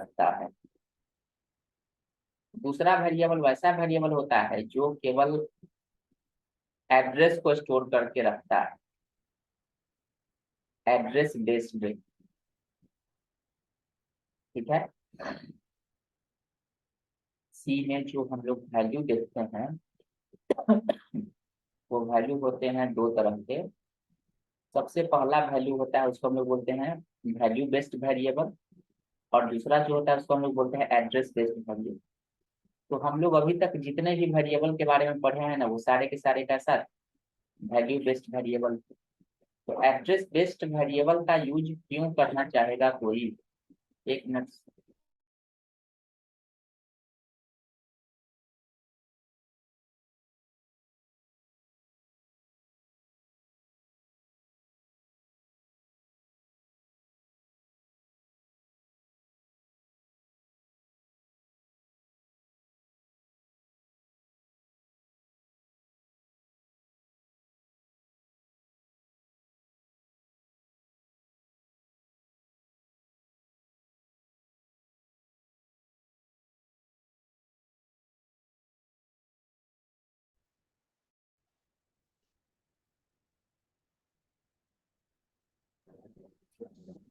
सकता है। दूसरा वेरिएबल वैसा वेरिएबल होता है जो केवल एड्रेस को स्टोर करके रखता है, एड्रेस बेस्ड। ठीक है। सी में जो हम लोग वैल्यू देखते हैं वो वैल्यू होते हैं दो तरह के। सबसे पहला वैल्यू होता है उसको हम लोग बोलते हैं वैल्यू बेस्ड वेरिएबल, और दूसरा जो होता है उसको हम लोग बोलते हैं एड्रेस बेस्ड वेरिएबल। तो हम लोग अभी तक जितने भी वेरिएबल के बारे में पढ़े हैं ना वो सारे के सारे कैसा वैल्यू बेस्ड वेरिएबल। तो एड्रेस बेस्ड वेरिएबल का यूज क्यों करना चाहेगा कोई, एक मिनट।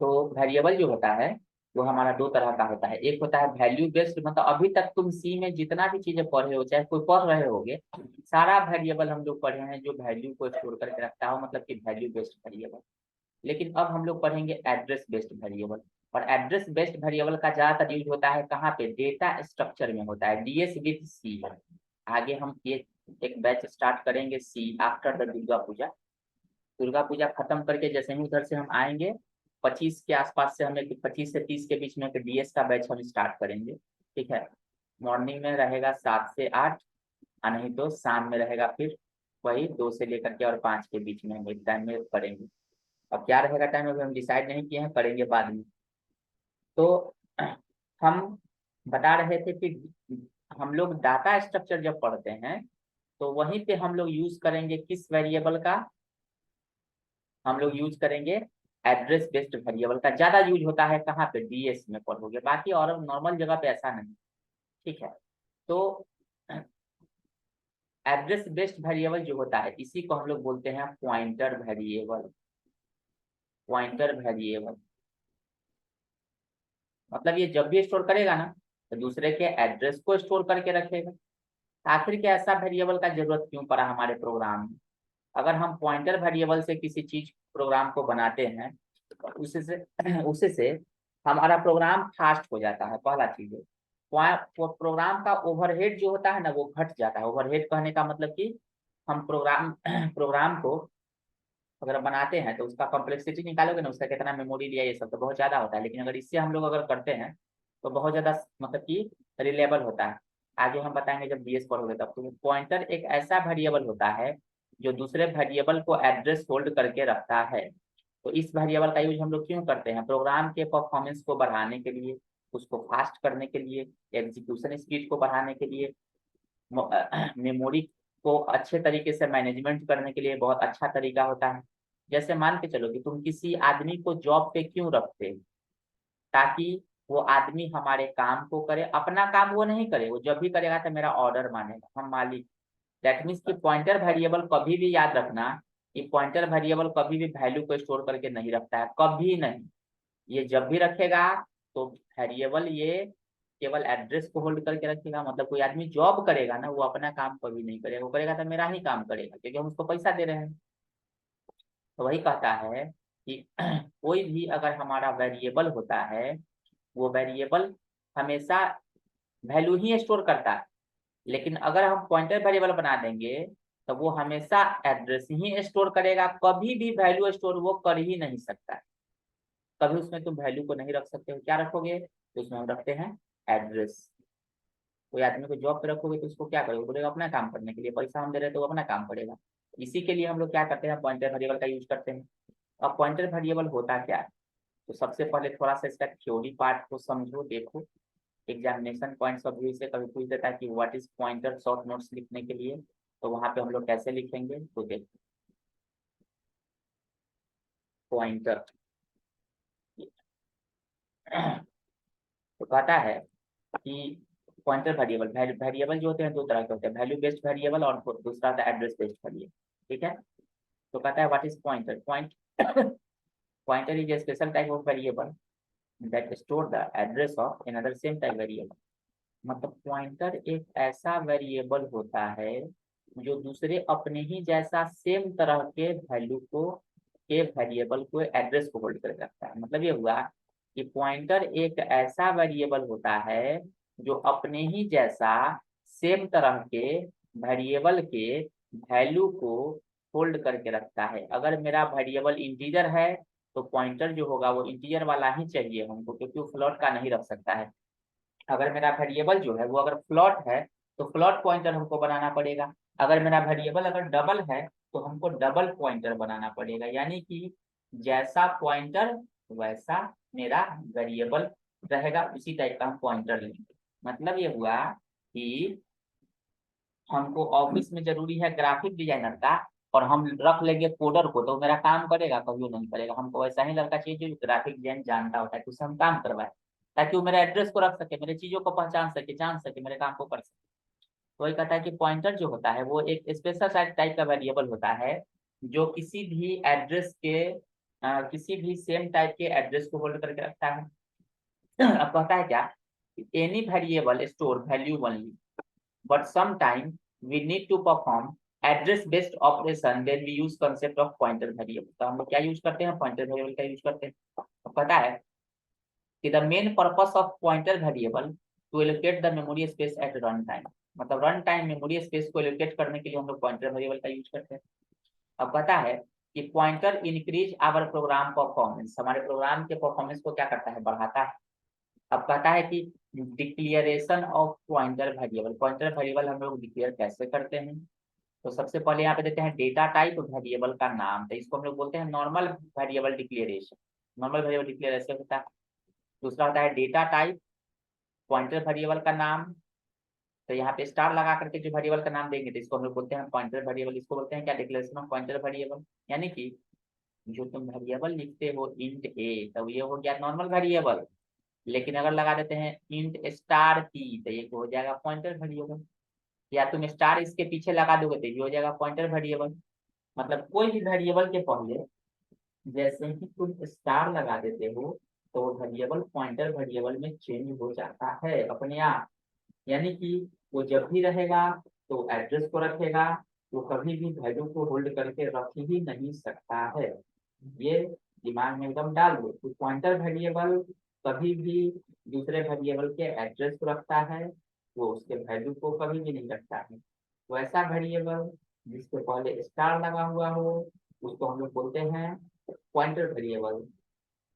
तो वेरिएबल जो होता है वो हमारा दो तरह का होता है। एक होता है वैल्यू बेस्ड, मतलब अभी तक तुम सी में जितना भी चीजें पढ़े हो चाहे कोई पढ़ रहे होगे, सारा वेरिएबल हम लोग पढ़े हैं जो वैल्यू को स्टोर करके रखता हो, मतलब कि वैल्यू बेस्ड वेरिएबल। लेकिन अब हम लोग पढ़ेंगे एड्रेस बेस्ड वेरिएबल। और एड्रेस बेस्ड वेरिएबल का ज्यादातर यूज होता है कहाँ पे, डेटा स्ट्रक्चर में होता है, डीएस विथ सी। आगे हम ये एक बैच स्टार्ट करेंगे सी आफ्टर द दुर्गा पूजा। दुर्गा पूजा खत्म करके जैसे ही उधर से हम आएंगे 25 के आसपास से, हमें 25 से 30 के बीच में एक डीएस का बैच हम स्टार्ट करेंगे। ठीक है। मॉर्निंग में रहेगा 7 से 8, और नहीं तो शाम में रहेगा फिर वही 2 से लेकर के और 5 के बीच में हम एक टाइम में करेंगे। अब क्या रहेगा टाइम अभी हम डिसाइड नहीं किए हैं, करेंगे बाद में। तो हम बता रहे थे कि हम लोग डाटा स्ट्रक्चर जब पढ़ते हैं तो वहीं पे हम लोग यूज करेंगे किस वेरिएबल का, हम लोग यूज करेंगे एड्रेस बेस्ड वेरिएबल का। ज्यादा यूज होता है कहाँ पे, डीएस में पढ़ोगे, बाकी और नॉर्मल जगह पे ऐसा नहीं। ठीक है। तो एड्रेस बेस्ड वेरिएबल जो होता है इसी को हम लोग बोलते हैं पॉइंटर वेरिएबल। पॉइंटर वेरिएबल मतलब ये जब भी स्टोर करेगा ना तो दूसरे के एड्रेस को स्टोर करके रखेगा। आखिर के ऐसा वेरिएबल का जरूरत क्यों पड़ा हमारे प्रोग्राम में। अगर हम पॉइंटर वेरिएबल से किसी चीज प्रोग्राम को बनाते हैं तो उससे हमारा प्रोग्राम फास्ट हो जाता है, पहला चीज है। प्रोग्राम का ओवरहेड जो होता है ना वो घट जाता है। ओवरहेड कहने का मतलब कि हम प्रोग्राम प्रोग्राम को अगर बनाते हैं तो उसका कॉम्प्लेक्सिटी निकालोगे ना, उसका कितना मेमोरी लिया ये सब तो बहुत ज्यादा होता है। लेकिन अगर इससे हम लोग अगर करते हैं तो बहुत ज्यादा मतलब कि रिलेबल होता है। आगे हम बताएंगे जब डीएस पढ़ोगे तब। तो पॉइंटर एक ऐसा वेरिएबल होता है जो दूसरे वेरिएबल को एड्रेस होल्ड करके रखता है। तो इस वेरिएबल का यूज हम लोग क्यों करते हैं, प्रोग्राम के परफॉर्मेंस को बढ़ाने के लिए, उसको फास्ट करने के लिए, एग्जीक्यूशन स्पीड को बढ़ाने के लिए, मेमोरी को अच्छे तरीके से मैनेजमेंट करने के लिए बहुत अच्छा तरीका होता है। जैसे मान के चलो कि तुम किसी आदमी को जॉब पे क्यों रखते हो, ताकि वो आदमी हमारे काम को करे, अपना काम वो नहीं करे, वो जब भी करेगा तो मेरा ऑर्डर मानेगा, हम मालिक। दैट मीन्स कि पॉइंटर वेरिएबल कभी भी याद रखना कि पॉइंटर वेरिएबल कभी भी वैल्यू को स्टोर करके नहीं रखता है, कभी नहीं। ये जब भी रखेगा तो वेरिएबल ये केवल एड्रेस को होल्ड करके रखेगा। मतलब कोई आदमी जॉब करेगा ना वो अपना काम कभी नहीं करेगा, वो करेगा तो मेरा ही काम करेगा क्योंकि हम उसको पैसा दे रहे हैं। तो वही कहता है कि कोई भी अगर हमारा वेरिएबल होता है वो वेरिएबल हमेशा वैल्यू ही स्टोर करता है। लेकिन अगर हम पॉइंटर वेरिएबल बना देंगे तो वो हमेशा एड्रेस ही स्टोर करेगा, कभी भी वैल्यू स्टोर वो कर ही नहीं सकता है। कभी उसमें तुम वैल्यू को नहीं रख सकते हो, क्या रखोगे तो उसमें हम रखते हैं एड्रेस। कोई आदमी को जॉब पे रखोगे तो उसको क्या करोगे, बोलेगा अपना काम करने के लिए, पैसा हम दे रहे हैं तो वो अपना काम करेगा। इसी के लिए हम लोग क्या करते हैं, पॉइंटर वेरिएबल का यूज करते हैं। अब पॉइंटर वेरिएबल होता क्या है, तो सबसे पहले थोड़ा सा इसका थ्योरी पार्ट को समझो, देखो। एग्जामिनेशन पॉइंट्स ऑफ व्यू से कभी पूछ देता है कि what is pointer short notes लिखने के लिए, तो वहां पे हम लोग कैसे लिखेंगे तो देखो। पॉइंटर तो कहता है कि पॉइंटर वेरिएबल, वेरिएबल जो होते हैं दो तरह के होते हैं, वैल्यू बेस्ड वेरिएबल और दूसरा होता है एड्रेस बेस्ड वेरिएबल। ठीक है, तो कहता है what is pointer. Pointer is a special type of variable that store the address of another same type variable. मतलब पॉइंटर एक ऐसा वेरिएबल होता है जो दूसरे अपने ही जैसा सेम तरह के वैल्यू को, के वेरिएबल को, एड्रेस को होल्ड करके रखता है। मतलब ये हुआ कि पॉइंटर एक ऐसा वेरिएबल होता है जो अपने ही जैसा सेम तरह के वेरिएबल के वैल्यू को होल्ड करके रखता है। अगर मेरा वेरिएबल इंटीजर है तो पॉइंटर जो होगा वो इंटीजर वाला ही चाहिए हमको, क्योंकि वो फ्लोट का नहीं रख सकता है। अगर मेरा वेरिएबल जो है वो अगर फ्लोट है तो फ्लोट पॉइंटर हमको बनाना पड़ेगा। अगर मेरा वेरिएबल अगर डबल है तो हमको डबल पॉइंटर बनाना पड़ेगा। यानी कि जैसा पॉइंटर वैसा मेरा वेरिएबल रहेगा, उसी टाइप का हम पॉइंटर लेंगे। मतलब ये हुआ कि हमको ऑफिस में जरूरी है ग्राफिक डिजाइनर का, और हम रख लेंगे कोडर को, तो मेरा काम करेगा? कभी नहीं करेगा। हमको वैसा ही लड़का चाहिए जो ग्राफिक डिजाइन जानता होता है, उससे हम काम करवाए, ताकि वो मेरे एड्रेस को रख सके, मेरे चीजों को पहचान सके, जान सके, मेरे काम को कर सके। तो वही कहता है कि पॉइंटर जो होता है वो एक स्पेशल टाइप का वेरिएबल होता है जो किसी भी एड्रेस के किसी भी सेम टाइप के एड्रेस को होल्ड करके रखता है। अब कहता है क्या, any variable store value only, but sometime we need to perform address based operation, then we use concept of pointer variable। तो हम लोग क्या यूज करते हैं? पॉइंटर वेरिएबल का यूज करते हैं। तो पता है कि the main purpose of pointer variable to allocate the memory space at run time। मतलब रन टाइम मेमोरी स्पेस को एलोकेट करने के लिए हम लोग पॉइंटर वेरिएबल का यूज करते हैं। अब पता है कि pointer increase our program performance, हमारे प्रोग्राम के परफॉर्मेंस को क्या करता है? बढ़ाता है। अब कहता है कि declaration of pointer variable, pointer variable हम लोग डिक्लेयर कैसे करते हैं? तो सबसे पहले यहाँ पे देते हैं डेटा टाइप वेरिएबल का नाम, तो इसको हम लोग बोलते हैं normal variable declaration. Normal variable declaration होता है। दूसरा होता है डेटा टाइप पॉइंटर वेरिएबल का नाम, तो यहाँ पे स्टार लगा करके जो वेरिएबल का नाम देंगे तो इसको हम लोग बोलते हैं पॉइंटर वेरिएबल। इसको बोलते हैं क्या? Declaration of pointer variable. यानी कि जो तुम वेरिएबल लिखते हो इंट ए, तो ये हो गया नॉर्मल वेरिएबल, लेकिन अगर लगा देते हैं इंट स्टार पी तो ये हो जाएगा पॉइंटर वेरिएबल। या तुम स्टार इसके पीछे लगा दोगे तो ये हो जाएगा पॉइंटर वेरिएबल। मतलब कोई भी वेरिएबल के पहले जैसे ही तुम स्टार लगा देते हो तो वेरिएबल पॉइंटर वेरिएबल में चेंज हो जाता है अपने आप। यानी कि वो जब भी रहेगा तो एड्रेस को रखेगा, वो कभी भी वैल्यू को होल्ड करके रख ही नहीं सकता है। ये दिमाग में एकदम डाल दो। तो पॉइंटर वेरिएबल कभी भी दूसरे वेरिएबल के एड्रेस को रखता है, वो उसके वैल्यू को कभी भी नहीं रखता है। तो ऐसा वेरिएबल जिसके पहले स्टार लगा हुआ हो उसको हम लोग बोलते हैं पॉइंटर वेरिएबल।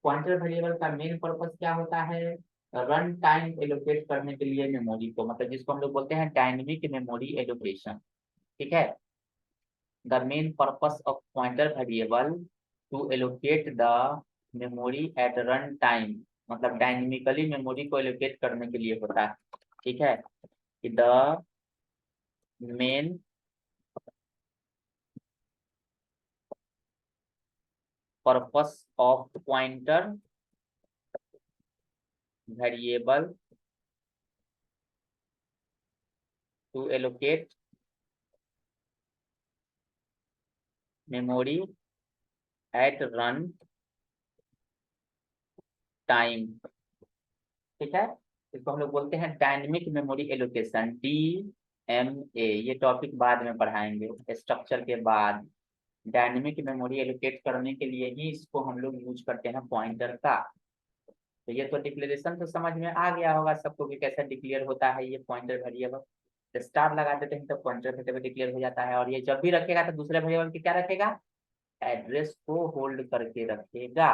पॉइंटर वेरिएबल का मेन पर्पस क्या होता है? रन टाइम एलोकेट करने के लिए मेमोरी को, मतलब जिसको हम लोग बोलते हैं डायनेमिक मेमोरी एलोकेशन। ठीक है, the main purpose of pointer variable to allocate the memory at run time, मतलब डायनेमिकली मेमोरी को एलोकेट करने के लिए होता है। ठीक है, कि the main purpose of pointer variable to allocate memory at run time. ठीक है, इसको हम लोग बोलते हैं डायनेमिक मेमोरी एलोकेशन, DMA। ये टॉपिक बाद में पढ़ाएंगे स्ट्रक्चर के बाद। डायनेमिक मेमोरी एलोकेट करने के लिए ही इसको हम लोग यूज करते हैं पॉइंटर का। तो ये तो डिक्लेरेशन तो समझ में आ गया होगा सबको कि कैसे डिक्लेयर होता है ये पॉइंटर वेरिएबल। स्टार लगा देते हैं तो पॉइंटर वेरिएबल डिक्लेयर हो जाता है, और ये जब भी रखेगा तो दूसरे वेरिएबल की क्या रखेगा? एड्रेस को होल्ड करके रखेगा।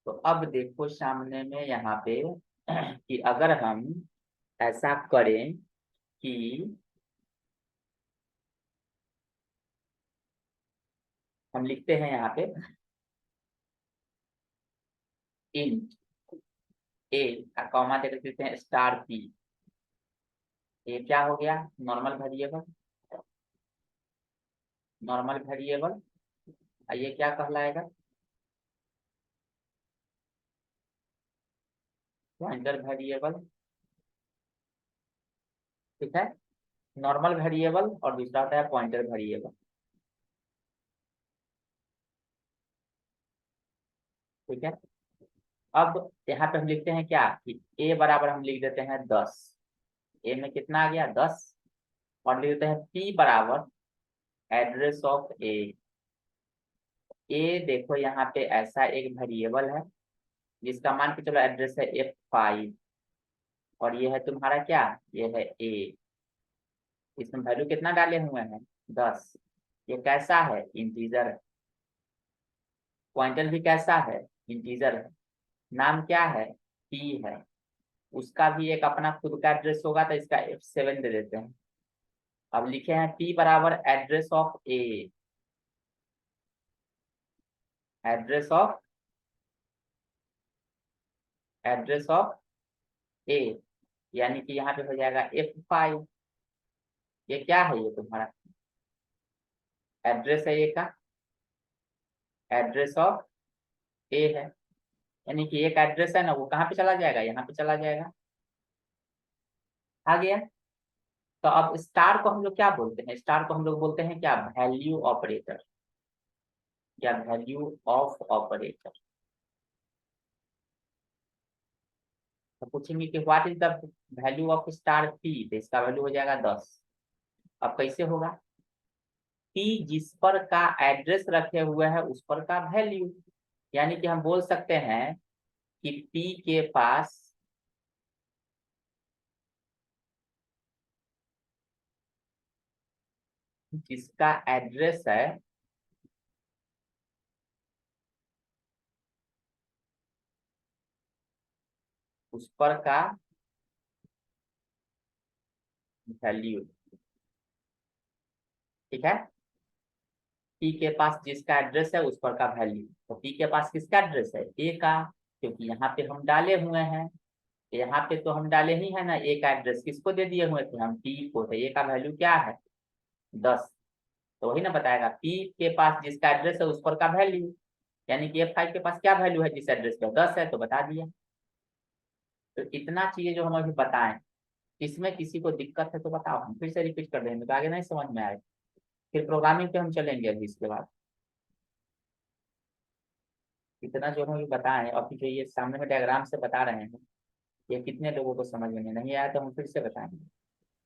तो अब देखो सामने में यहाँ पे कि अगर हम ऐसा करें कि हम लिखते हैं यहाँ पे इंट ए कॉमा दे देते हैं स्टार पी, ये क्या हो गया? Normal variable. नॉर्मल वेरिएबल ये क्या कहलाएगा? पॉइंटर वेरिएबल, ठीक है, नॉर्मल वेरिएबल और दूसरा होता है पॉइंटर वेरिएबल, ठीक है। अब यहाँ पे हम लिखते हैं क्या कि ए बराबर हम लिख देते हैं 10, ए में कितना आ गया 10, और लिख देते हैं पी बराबर एड्रेस ऑफ ए। ए देखो यहाँ पे ऐसा एक वेरिएबल है जिसका मान के चलो एड्रेस है F5, और ये है तुम्हारा क्या, ये है ए, इसमें वैल्यू कितना डाले हुए हैं 10। ये कैसा है, इंटीजर है। पॉइंटर भी कैसा है, इंटीजर है। नाम क्या है, पी है। उसका भी एक अपना खुद का एड्रेस होगा तो इसका F7 दे देते हैं। अब लिखे हैं पी बराबर address of A, address of, address of a, यानी कि यहाँ पे हो जाएगा F5। ये क्या है, ये तुम्हारा एड्रेस है ए का, एड्रेस ऑफ ए है, यानी कि एक एड्रेस है ना वो कहाँ पे चला जाएगा, यहाँ पे चला जाएगा। आ गया। तो अब स्टार को हम लोग क्या बोलते हैं, स्टार को हम लोग बोलते हैं क्या, वैल्यू ऑपरेटर या वैल्यू ऑफ ऑपरेटर। तो पूछेंगे कि what is the value of star P, तो इसका वैल्यू हो जाएगा 10। अब कैसे होगा, पी जिस पर का एड्रेस रखे हुए है उस पर का वैल्यू, यानी कि हम बोल सकते हैं कि पी के पास जिसका एड्रेस है उस पर का वैल्यू, ठीक है। पी के पास जिसका एड्रेस है उस पर का वैल्यू, तो पी के पास किसका एड्रेस है, ए का, क्योंकि यहाँ पे हम डाले हुए हैं, यहाँ पे तो हम डाले ही है ना ए का एड्रेस, किसको दे दिए हुए थे हम, पी को, तो ए का वैल्यू क्या है 10। तो वही ना बताएगा पी के पास जिसका एड्रेस है उस पर का वैल्यू, यानी कि F5 के पास क्या वैल्यू है जिस एड्रेस पे 10 है, तो बता दिया। तो इतना चीजें जो हम अभी बताएं, इसमें किसी को दिक्कत है तो बताओ, हम फिर से रिपीट कर देंगे तो आगे नहीं समझ में आए, फिर प्रोग्रामिंग पे हम चलेंगे अभी इसके बाद। इतना जो हम अभी बताएं, अभी जो ये सामने में डायग्राम से बता रहे हैं, ये कितने लोगों को समझ में नहीं आया तो हम फिर से बताएंगे।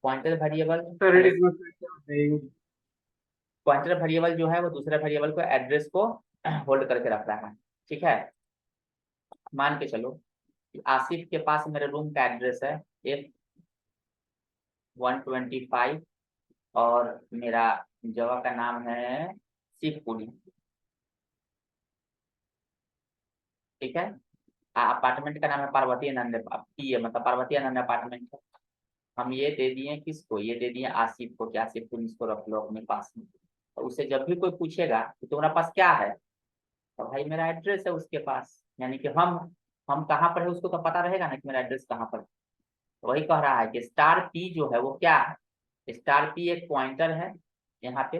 पॉइंटर वेरिएबल सर मैंने, एक बार फिर से बताइए। पॉइंटर वेरिएबल जो है वो दूसरे वेरिएबल को एड्रेस को होल्ड करके रख रहा है, ठीक है। मान के चलो कि आसिफ के पास मेरे रूम का एड्रेस है F125, और मेरा जगह का नाम है शिवपुरी, ठीक है। अपार्टमेंट का नाम है पार्वती आनंद, पी है मतलब पार्वती आनंद अपार्टमेंट है। हम ये दे दिए किसको, ये दे दिए आसिफ को, क्या आसिफ तुम इसको रख लो अपने पास में। तो उससे जब भी कोई पूछेगा कि तुम्हारा पास क्या है, तो भाई मेरा एड्रेस है उसके पास, यानी कि हम कहाँ पर है उसको तो पता रहेगा ना कि मेरा एड्रेस कहाँ पर है। तो वही कह रहा है कि स्टार पी जो है वो क्या है, स्टार पी एक पॉइंटर है यहाँ पे,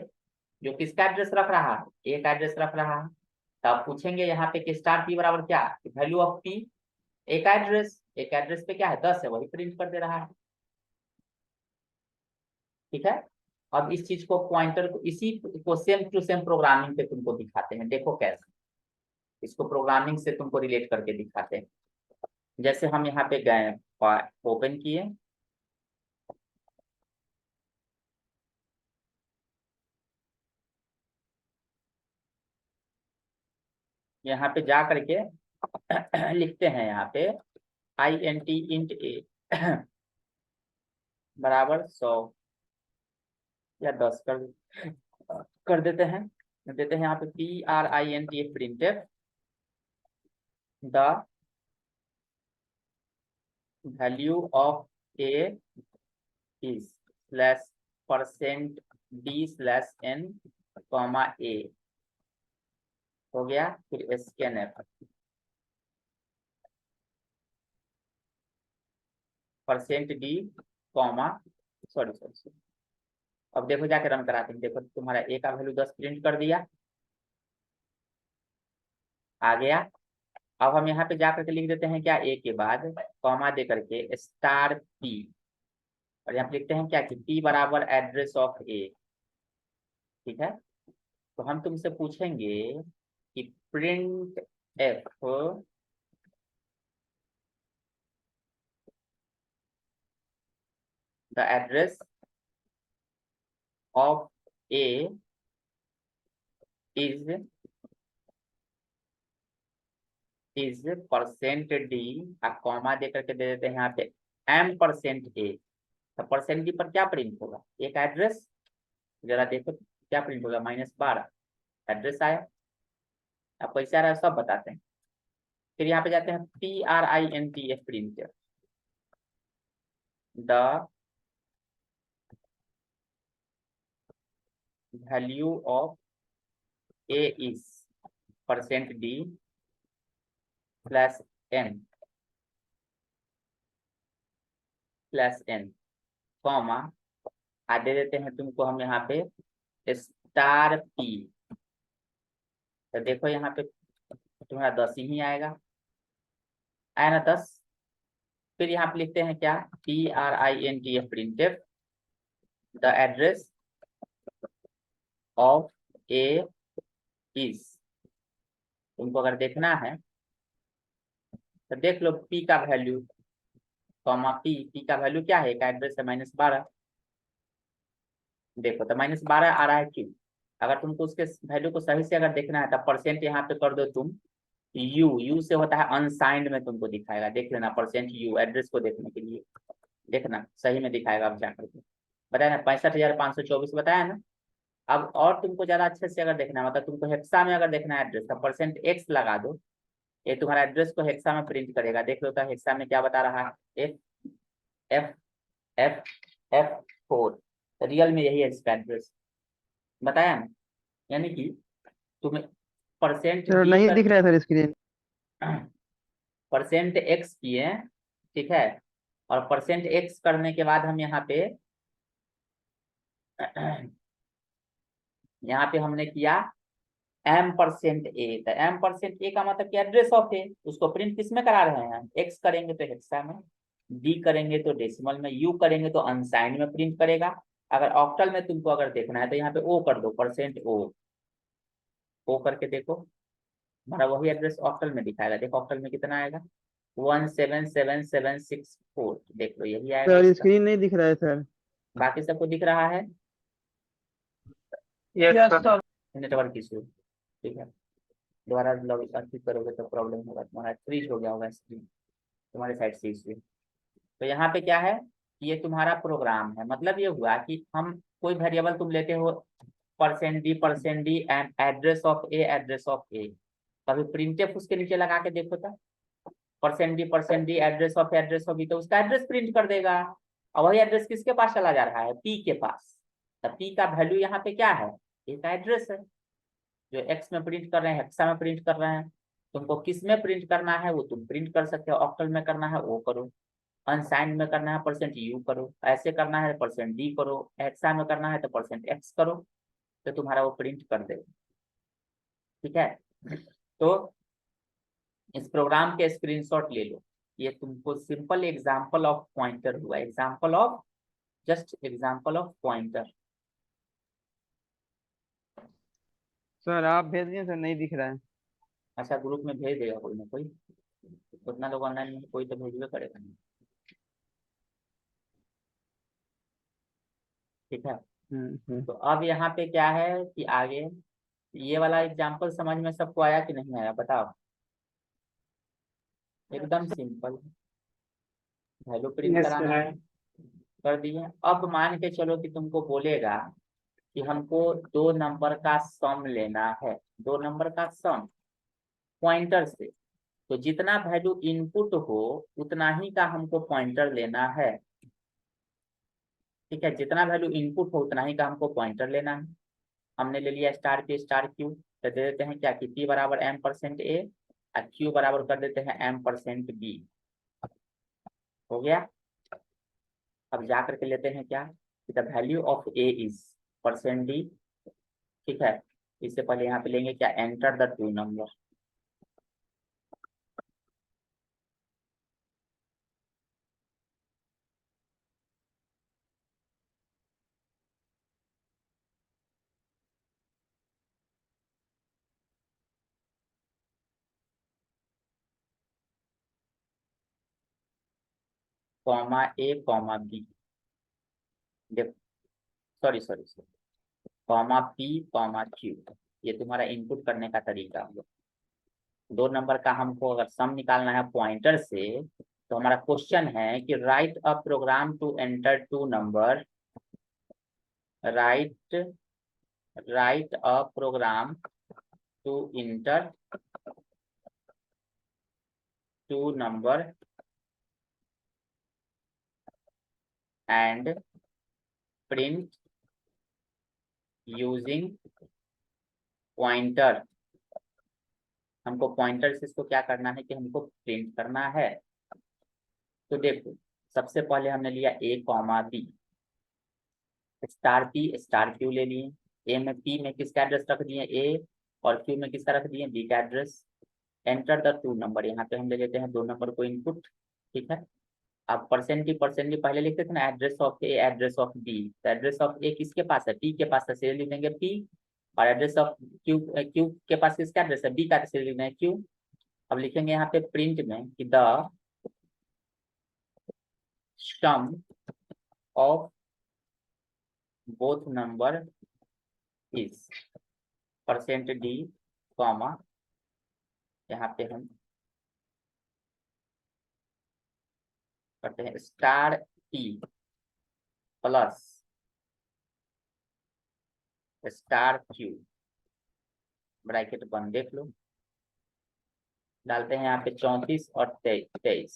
जो किसका एड्रेस रख रहा है, एक एड्रेस रख रहा है। तो आप पूछेंगे यहाँ पे कि स्टार पी बराबर क्या, वैल्यू ऑफ पी, एक एड्रेस, एक एड्रेस पे क्या है 10 है, वही प्रिंट कर दे रहा है, ठीक है। अब इस चीज को पॉइंटर को, इसी को सेम टू सेम प्रोग्रामिंग पे तुमको दिखाते हैं, देखो कैसे इसको प्रोग्रामिंग से तुमको रिलेट करके दिखाते हैं। जैसे हम यहाँ पे गए, ओपन किए, यहाँ पे जा करके लिखते हैं यहाँ पे INT int a बराबर 100 या 10 कर देते हैं, देते हैं यहाँ पे PRINT printf the value of a is slash %d/n comma a, हो गया। फिर scanf %d comma, sorry sorry sorry, अब देखो जाके रन कराते हैं, देखो तुम्हारा ए का वैल्यू 10 प्रिंट कर दिया, आ गया। अब हम यहाँ पे जा करके लिख देते हैं क्या, ए के बाद कॉमा दे करके स्टार पी, और यहाँ पे लिखते हैं क्या कि पी बराबर एड्रेस ऑफ ए। ठीक है, तो हम तुमसे पूछेंगे कि print f the address of a is percent d, comma दे करके दे देते हैं यहाँ पे एम परसेंट ए। तो परसेंट डी पर क्या प्रिंट होगा, एक एड्रेस, जरा देखो क्या प्रिंट होगा, -12 एड्रेस आया। अब कैसे आ रहा है सब बताते हैं। फिर यहाँ पे जाते हैं PRINT print the value of a is percent d plus n comma दे देते हैं तुमको हम यहाँ पे स्टार पी। तो देखो यहाँ पे तुम्हारा 10 ही आएगा, आया ना 10। फिर यहाँ पे लिखते हैं क्या, PRINT printed the address of a is. तुमको अगर देखना है तो देख लो पी का वैल्यू, कॉमा पी का वैल्यू क्या है, एक एड्रेस है -12। देखो तो -12 आ रहा है क्यों, अगर तुमको उसके वैल्यू को सही से अगर देखना है तो परसेंट यहाँ पे कर दो तुम यू से होता है अनसाइंड में, तुमको दिखाएगा, देख लेना परसेंट यू एड्रेस को देखने के लिए, देखना सही में दिखाएगा। अब जाकर के बताया ना 65,524 बताया ना। अब और तुमको ज्यादा अच्छे से अगर देखना है, मतलब तुमको हेक्सा में अगर देखना है एड्रेस, तो परसेंट एक्स लगा दो, ये तुम्हारा एड्रेस को हेक्सा में प्रिंट करेगा। देख लो तो हेक्सा में क्या बता रहा है, F F F F4। Real में यही है इसका एड्रेस, बताया ना। यानी कि तुम्हें परसेंट सर डी नहीं कर दिख रहा है सर स्क्रीन। परसेंट एक्स किए, ठीक है, और परसेंट एक्स करने के बाद हम यहाँ पे हमने किया एम परसेंट ए। तो एम परसेंट ए का मतलब कि एड्रेस ऑफ ए, उसको प्रिंट किस में करा रहे हैं, एक्स करेंगे तो हेक्सा में, डी करेंगे तो डेसिमल में, यू करेंगे तो अनसाइंड में प्रिंट करेगा। अगर ऑक्टल में तुमको अगर देखना है तो यहाँ पे ओ कर दो, परसेंट ओ करके देखो, हमारा वही एड्रेस ऑक्टल में दिखाएगा। देखो ऑक्टल में कितना आएगा, 177,764। देख लो यही आएगा सर इसका। स्क्रीन नहीं दिख रहा है सर। बाकी सबको दिख रहा है, यस सर। नेटवर्क इशू, ठीक है। दोबारा लॉग करोगे तो प्रॉब्लम होगा, तुम्हारा फ्रीज हो गया होगा स्क्रीन, तुम्हारे साइड से इशू। तो यहाँ पे क्या है, ये तुम्हारा प्रोग्राम है। मतलब ये हुआ कि हम कोई वेरिएबल तुम लेते हो percent d and address of a, कभी प्रिंटफ उसके नीचे लगा के देखो था, percent d address of B, तो उसका एड्रेस प्रिंट कर देगा। और वही एड्रेस किसके पास चला जा रहा है, पी के पास। तो पी का वैल्यू यहाँ पे क्या है, एक एड्रेस है जो एक्स में प्रिंट कर रहे हैं, हेक्सा में प्रिंट कर रहे हैं। तुमको किस में प्रिंट करना है वो तुम प्रिंट कर सकते हो, ऑक्टल में करना है वो करो, अनसाइंड में करना है परसेंट यू करो, ऐसे करना है परसेंट डी करो, हेक्सा में करना है तो परसेंट एक्स करो, तो तुम्हारा वो प्रिंट कर देगा। ठीक है, तो इस प्रोग्राम के स्क्रीनशॉट ले लो। ये तुमको सिंपल एग्जांपल ऑफ पॉइंटर हुआ, example of just example of pointer. Sir आप भेज दिए सर, नहीं दिख रहा है। अच्छा ग्रुप में भेज देगा कोई ना कोई, उतना लोग ऑनलाइन में कोई तो भेजबे करेगा नहीं। ठीक है, तो अब यहाँ पे क्या है कि आगे ये वाला एग्जांपल समझ में सबको आया कि नहीं आया बताओ। एकदम सिंपल, वैल्यू प्रिंट यस कराना सर। है, कर दिए। अब मान के चलो कि तुमको बोलेगा कि हमको 2 नंबर का सम लेना है, 2 नंबर का सम पॉइंटर से। तो जितना वैल्यू इनपुट हो उतना ही का हमको पॉइंटर लेना है। ठीक है, जितना वैल्यू इनपुट हो उतना ही का हमको पॉइंटर लेना है। हमने ले लिया स्टार पी स्टार क्यू, तो दे देते हैं क्या कि पी बराबर एम परसेंट ए और क्यू बराबर कर देते हैं एम परसेंट बी। हो गया। अब जा करके लेते हैं क्या, the value of a is percent d. ठीक है, इससे पहले यहाँ पे लेंगे क्या, enter the 2 number. Comma a comma b, देखो sorry sorry sorry, comma p comma q, ये तुम्हारा इनपुट करने का तरीका होगा। 2 नंबर का हमको अगर सम निकालना है पॉइंटर से, तो हमारा क्वेश्चन है कि write a program to enter 2 number, write write a program to enter 2 number and print using pointer. हमको पॉइंटर से इसको क्या करना है कि हमको प्रिंट करना है। तो देखो, सबसे पहले हमने लिया a comma b, star p star q ले लिए। ए में पी में किसका एड्रेस रख दिए ए, और क्यू में किसका रख दिए बी का एड्रेस। एंटर द 2 नंबर, यहाँ पे हम ले लेते हैं 2 नंबर को इनपुट, ठीक है। अब परसेंट पहले लिखते थे ना, address of A address of B, तो एड्रेस ऑफ ए किसके पास है, पी के पास है, सीरियल लिख देंगे पी। और एड्रेस ऑफ क्यू, क्यू के पास किसका एड्रेस है, बी का, सीरियल लिख देंगे क्यू। अब लिखेंगे यहाँ पे प्रिंट में कि the sum of both number is %d, comma, यहाँ पे हम करते हैं star P plus star Q, bracket बंद, देख लो। डालते हैं यहाँ पे 34 और 23,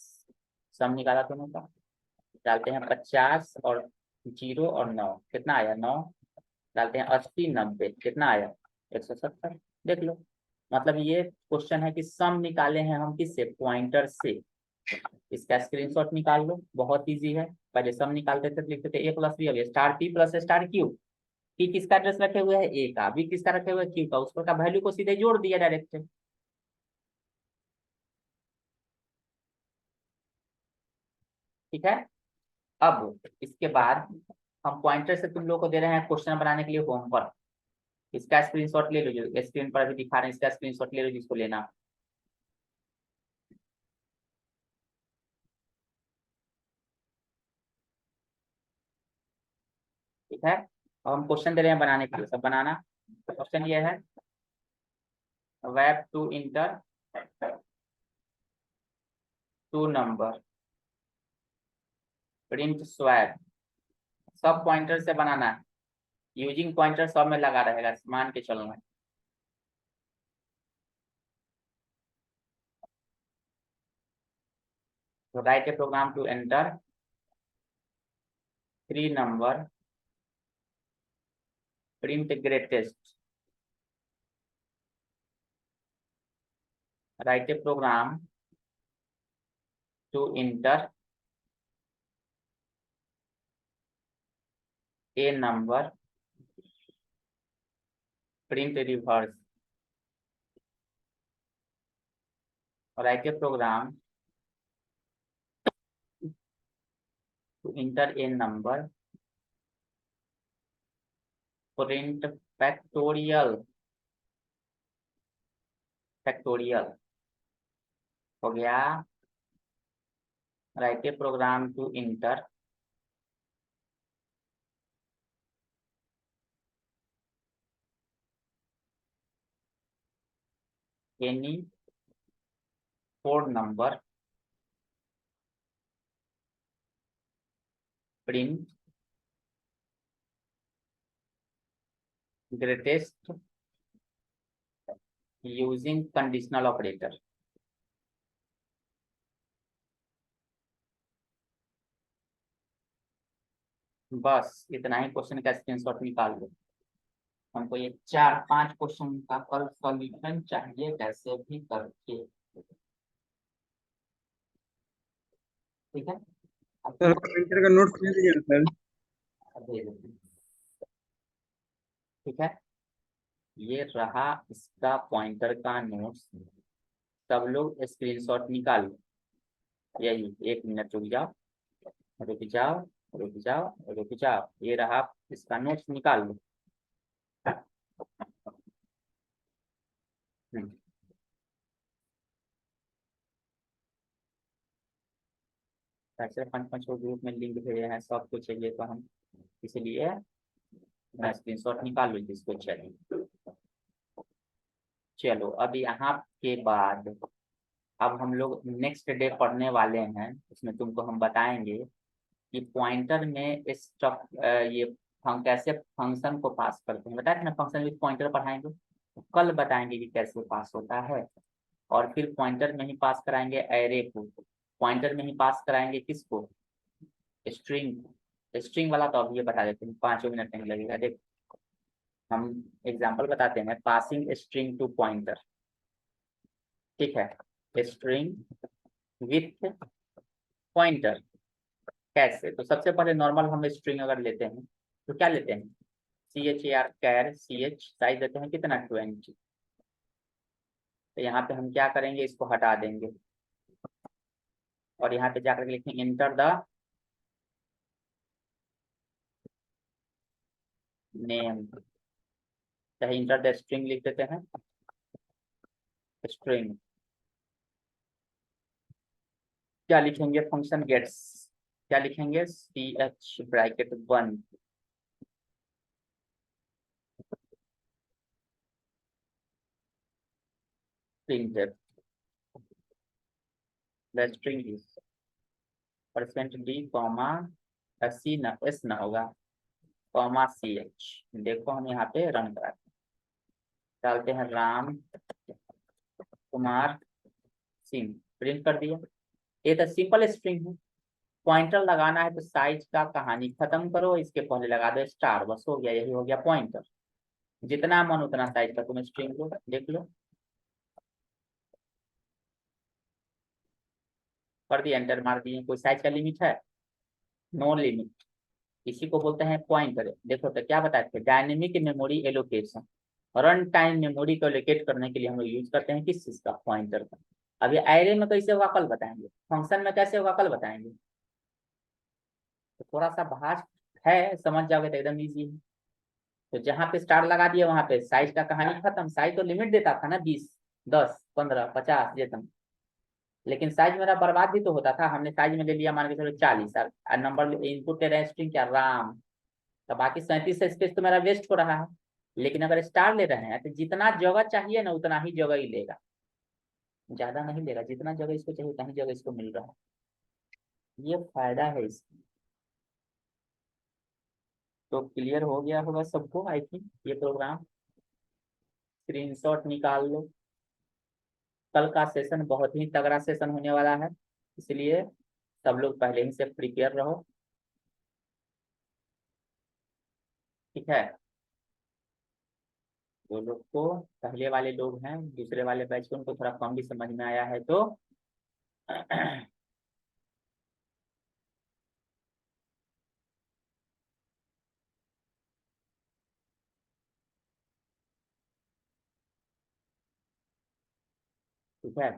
सम निकाला दोनों का। डालते हैं 50 और 0 और 9, कितना आया 9। डालते हैं 80 90, कितना आया 170, देख लो। मतलब ये क्वेश्चन है कि सम निकाले हैं हम किससे, पॉइंटर से। इसका स्क्रीनशॉट निकाल लो, बहुत इजी है। पहले सम निकालते थे तो लिखते थे ए प्लस बी, अब star P plus star Q. P किसका एड्रेस रखे हुए है ए का, बी किसका रखे हुए है क्यू का, उस पर का वैल्यू को सीधे जोड़ दिया डायरेक्ट, ठीक है। अब इसके बाद हम पॉइंटर से तुम लोग को दे रहे हैं क्वेश्चन बनाने के लिए होमवर्क। इसका स्क्रीनशॉट ले लो, जो स्क्रीन पर अभी दिखा रहे हैं, इसका स्क्रीनशॉट ले लो जिसको लेना। ठीक है, अब हम क्वेश्चन दे रहे हैं बनाने के लिए, सब बनाना। क्वेश्चन ये है, web two enter 2 number, print swap, सब पॉइंटर से बनाना है। यूजिंग पॉइंटर सब में लगा रहेगा, मान के चलना है। तो write a program to enter 3 number, print greatest. Write a program to enter a number, print reverse. Write a program to enter a number, print factorial. Factorial हो गया। Write a program to enter any 4 number, print greatest using conditional operator. बस इतना ही question का screenshot निकाल लो। हमको ये 4 5 question का कल सॉल्यूशन चाहिए, कैसे भी करके, ठीक है। अब सर प्रिंटर का नोट्स भेज दिया सर। दे देते हैं, ठीक है। ये रहा इसका पॉइंटर का नोट्स, सब लोग स्क्रीनशॉट निकाल लो। यही 1 मिनट रुक जाओ, रुक जाओ, रुक जाओ, रुक जाओ, ये रहा इसका नोट्स, निकाल लो। हम्म, ऐसे 5-5 को ग्रुप में लिंक भेजे हैं, सबको चाहिए तो हम इसलिए मैं स्क्रीनशॉट निकाल लूँ जिसको चाहिए। चलो अब यहाँ के बाद अब हम लोग नेक्स्ट डे पढ़ने वाले हैं, उसमें तुमको हम बताएंगे कि पॉइंटर में ये हम कैसे फंक्शन को पास करते हैं। बताया था ना फंक्शन विद पॉइंटर पढ़ाएंगे, तो कल बताएंगे कि कैसे पास होता है। और फिर पॉइंटर में ही पास कराएंगे एरे को, पॉइंटर में ही पास कराएंगे किसको, स्ट्रिंग। स्ट्रिंग वाला तो अब ये बता देते हैं, 5 मिनट नहीं लगेगा। देख हम एग्जाम्पल बताते हैं, पासिंग स्ट्रिंग टू पॉइंटर। ठीक है, स्ट्रिंग विथ पॉइंटर कैसे। तो सबसे पहले नॉर्मल हम स्ट्रिंग अगर लेते हैं तो क्या लेते हैं, CHAR कैर CH साइज देते हैं कितना 20। तो यहाँ पे हम क्या करेंगे, इसको हटा देंगे और यहाँ पे जाकर लिखेंगे इंटर द नेम, चाहे इंटर द स्ट्रिंग लिख देते हैं, स्ट्रिंग। क्या लिखेंगे, फंक्शन गेट्स, क्या लिखेंगे CH bracket 1 printed the string is %d comma C न S न होगा कॉमा CH। देखो हम यहाँ पे रन कराते हैं, डालते हैं राम कुमार सिंह, प्रिंट कर दिया। ये तो सिंपल स्ट्रिंग है। पॉइंटर लगाना है तो साइज का कहानी खत्म करो, इसके पहले लगा दो स्टार, बस हो गया, यही हो गया पॉइंटर। जितना मन उतना साइज का तुम स्ट्रिंग लो, देख लो, कर दिया, एंटर मार दिए। कोई साइज का लिमिट है, नो लिमिट, इसी को बोलते हैं पॉइंटर। देखो तो क्या बताए थे, dynamic memory allocation, run time memory को एलोकेट करने के लिए हम लोग यूज करते हैं किस चीज का, पॉइंटर का। अभी एरे में कैसे होगा कल बताएंगे, फंक्शन में कैसे होगा कल बताएंगे। तो थोड़ा सा भाष है, समझ जाओगे तो एकदम ईजी है। तो जहाँ पे स्टार लगा दिया वहां पे साइज का कहानी खत्म। साइज तो लिमिट देता था ना 20, 10, 15, 50 जितना, लेकिन साइज मेरा बर्बाद भी तो होता था। हमने साइज में ले लिया मान के चलो 40 और नंबर इनपुट ले रहे हैं स्ट्रिंग क्या राम, तो बाकी 37 स्पेस तो मेरा वेस्ट हो रहा है। लेकिन अगर स्टार ले रहे हैं तो जितना जगह चाहिए ना उतना ही जगह ही लेगा, ज्यादा नहीं लेगा। जितना जगह इसको चाहिए उतना ही जगह इसको मिल रहा है, ये फायदा है इसका। तो क्लियर हो गया होगा सबको आई थिंक ये प्रोग्राम। स्क्रीनशॉट निकाल लो, कल का सेशन बहुत ही तगड़ा सेशन होने वाला है, इसलिए सब लोग पहले ही से प्रिपेयर रहो। ठीक है, जो लोग को पहले वाले लोग हैं दूसरे वाले बैच को उनको थोड़ा कम भी समझ में आया है तो ठीक है,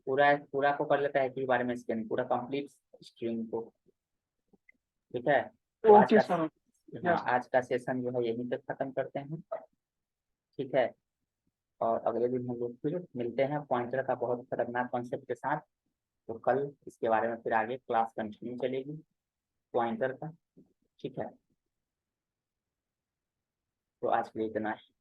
पूरा पूरा को कर लेता है कि बारे में स्कैन पूरा कंप्लीट स्ट्रिंग को। ठीक है, तो आज ओके का, सर। हाँ यस। आज का सेशन जो है यहीं तक खत्म करते हैं। ठीक है, और अगले दिन हम लोग फिर मिलते हैं पॉइंटर का बहुत खतरनाक कॉन्सेप्ट के साथ। तो कल इसके बारे में फिर आगे क्लास कंटिन्यू चलेगी पॉइंटर का। ठीक है, तो आज के लिए इतना है।